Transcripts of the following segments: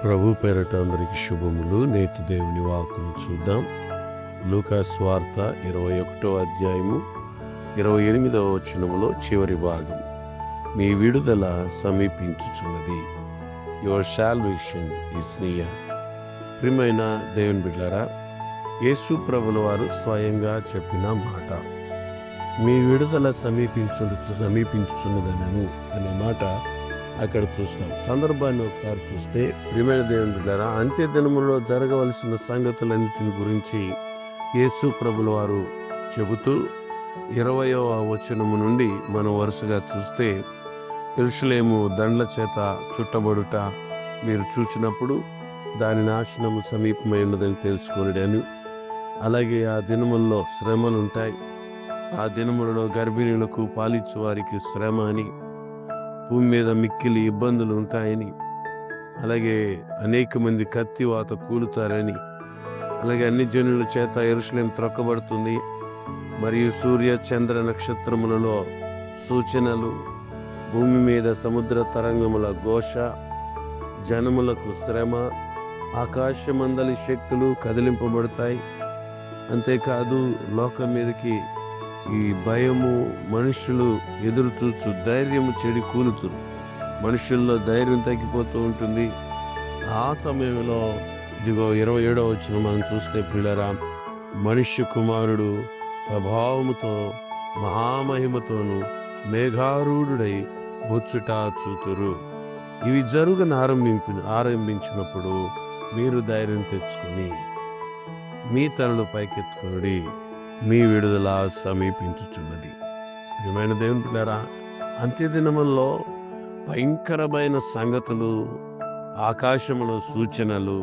ప్రభు పేరట అందరికి శుభములు. నేటి దేవుని వాక్కును చూద్దాం. లూకా స్వార్త 21వ అధ్యాయము 28వ వచనములో చివరి భాగం. మీ విడుదల సమీపించుచున్నది. Your salvation is near. ప్రియమైన దేవుని బిడ్డలారా, యేసు ప్రభుల వారు స్వయంగా చెప్పిన మాట, మీ విడుదల సమీపించుచున్నదనను అనే మాట అక్కడ చూస్తాం. సందర్భాన్ని ఒకసారి చూస్తే, ప్రియమైన దేవుని బిడ్డలారా, అంత్య దినములో జరగవలసిన సంగతులన్నిటిని గురించి యేసు ప్రభుల వారు చెబుతూ 20వ వచనము నుండి మనం వరుసగా చూస్తే, యెరూషలేము దండ్ల చేత చుట్టబడుట మీరు చూచినప్పుడు దాని నాశనము సమీపమై ఉన్నదని తెలుసుకొనిడని, అలాగే ఆ దినముల్లో శ్రమలుంటాయి, ఆ దినములలో గర్భిణులకు పాలిచ్చు వారికి శ్రమ అని, భూమి మీద మిక్కిలి ఇబ్బందులు ఉంటాయని, అలాగే అనేక మంది కత్తివాత కూలుతారని, అలాగే అన్ని జనుల చేత యెరూషలేము త్రొక్కబడుతుంది, మరియు సూర్య చంద్ర నక్షత్రములలో సూచనలు, భూమి మీద సముద్ర తరంగముల ఘోష, జనములకు శ్రమ, ఆకాశమందలి శక్తులు కదిలింపబడతాయి. అంతేకాదు, లోకం మీదకి ఈ భయము, మనుషులు ఎదురు చూచు ధైర్యము చెడి కూలుతురు, మనుషుల్లో ధైర్యం తగ్గిపోతూ ఉంటుంది. ఆ సమయంలో ఇదిగో 27వ వచనం మనం చూస్తే, పిల్లరా, మనుష్య కుమారుడు ప్రభావముతో మహామహిమతోను మేఘారూఢుడై వచ్చుట చూతురు. ఇవి ఆరంభించినప్పుడు మీరు ధైర్యం తెచ్చుకుని మీ తలలు పైకెత్తుకునుడి, మీ విడుదల సమీపించుచున్నది. ప్రియమైన దేవుని పిల్లరా, అంత్యదినముల్లో భయంకరమైన సంగతులు, ఆకాశంలో సూచనలు,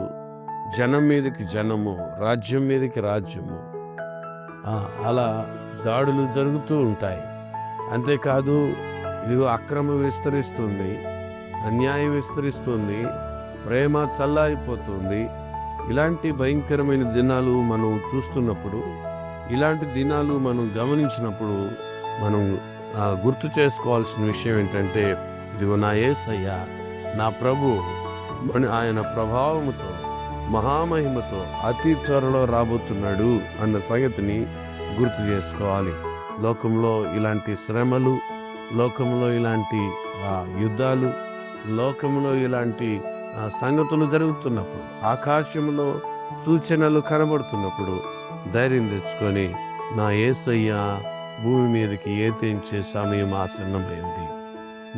జనం మీదకి జనము, రాజ్యం మీదకి రాజ్యము, అలా దాడులు జరుగుతూ ఉంటాయి. అంతేకాదు, ఇదిగో అక్రమం విస్తరిస్తుంది, అన్యాయం విస్తరిస్తుంది, ప్రేమ చల్లారిపోతుంది. ఇలాంటి భయంకరమైన దినాలు మనం చూస్తున్నప్పుడు, ఇలాంటి దినాలు మనం గమనించినప్పుడు మనం గుర్తు చేసుకోవాల్సిన విషయం ఏంటంటే, ఇదిగో నా యేసయ్య, నా ప్రభు, ఆయన ప్రభావముతో మహామహిమతో అతి త్వరలో రాబోతున్నాడు అన్న సంగతిని గుర్తు చేసుకోవాలి. లోకంలో ఇలాంటి శ్రమలు, లోకంలో ఇలాంటి యుద్ధాలు, లోకంలో ఇలాంటి సంగతులు జరుగుతున్నప్పుడు, ఆకాశంలో సూచనలు కనబడుతున్నప్పుడు ధైర్యం తెచ్చుకొని, నా యేసయ్య భూమి మీదకి ఏతించే సమయం ఆసన్నమైంది,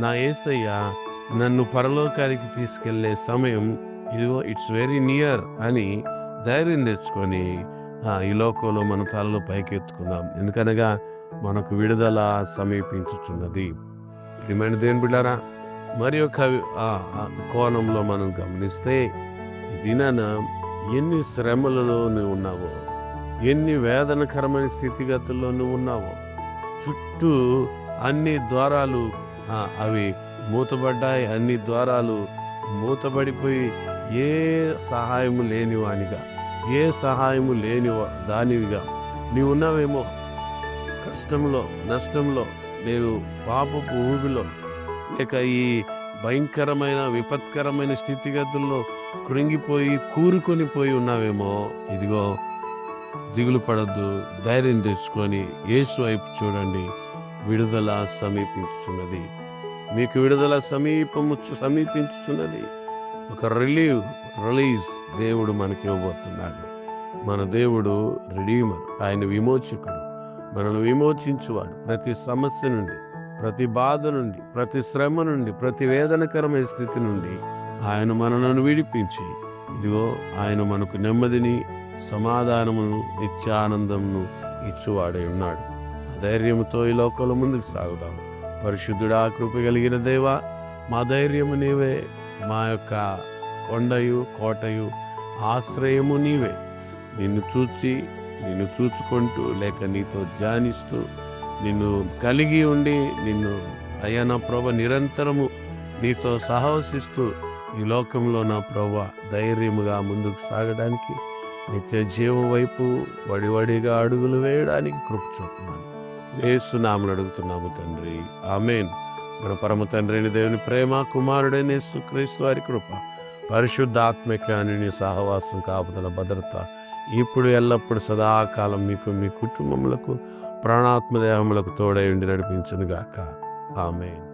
నా యేసయ్య నన్ను పరలోకానికి తీసుకెళ్లే సమయం ఇదిగో, ఇట్స్ వెరీ నియర్ అని ధైర్యం తెచ్చుకొని ఈ లోకంలో మన తలలో పైకెత్తుకుందాం. ఎందుకనగా మనకు విడుదల సమీపించుచున్నది. ప్రియమైన దేవుని బిడ్డలారా, మరి ఒక కోణంలో మనం గమనిస్తే, ఈ దినాన ఎన్ని శ్రమలలో నువ్వు ఉన్నావో, ఎన్ని వేదనకరమైన స్థితిగతుల్లో నువ్వు ఉన్నావో, చుట్టూ అన్ని ద్వారాలు అవి మూతబడ్డాయి, అన్ని ద్వారాలు మూతబడిపోయి ఏ సహాయము లేని వానిగా, ఏ సహాయము లేని దానివిగా నీవు ఉన్నావేమో. కష్టంలో, నష్టంలో, నేను పాపపు ఊబిలో, లేక ఈ భయంకరమైన విపత్కరమైన స్థితిగతుల్లో కృంగిపోయి కూరుకొని పోయి ఉన్నావేమో. ఇదిగో, దిగులు పడద్దు, ధైర్యం తెచ్చుకొని యేసు వైపు చూడండి. విడుదల సమీపించుచున్నది. మీకు విడుదల సమీపించుచున్నది. ఒక రిలీజ్ దేవుడు మనకి ఇవ్వబోతున్నాడు. మన దేవుడు రిడీమర్, ఆయన విమోచకుడు, మనల్ని విమోచించువాడు. ప్రతి సమస్య నుండి, ప్రతి బాధ నుండి, ప్రతి శ్రమ నుండి, ప్రతి వేదనకరమైన స్థితి నుండి ఆయన మనలను విడిపించి, ఇదిగో ఆయన మనకు నెమ్మదిని, సమాధానమును, నిత్యానందమును ఇచ్చువాడై ఉన్నాడు. ధైర్యముతో ఈ లోకంలో ముందుకు సాగుదాం. పరిశుద్ధుడా, కృప కలిగిన దేవా, మా ధైర్యము నీవే, మా యొక్క కొండయు కోటయు ఆశ్రయము నీవే. నిన్ను చూచుకుంటూ, లేక నీతో ధ్యానిస్తూ, నిన్ను కలిగి ఉండి, నిన్ను అయ్యా నా ప్రభ నిరంతరము నీతో సహవసిస్తూ ఈ లోకంలో నా ప్రభ ధైర్యముగా ముందుకు సాగడానికి, నిత్య జీవం వైపు వడివడిగా అడుగులు వేయడానికి కృప చూపుమని యేసు నామమున అడుగుతున్నాము తండ్రి, ఆమేన్. మన పరమ తండ్రి అయిన దేవుని ప్రేమ, కుమారుడైన యేసుక్రీస్తు వారి కృప, పరిశుద్ధాత్మిక అన్యోన్య సహవాసం, కాపుదల, భద్రత ఇప్పుడు ఎల్లప్పుడు సదాకాలం మీకు, మీ కుటుంబములకు, ప్రాణాత్మ దేహములకు తోడై ఉండి నడిపించునుగాక. ఆమేన్.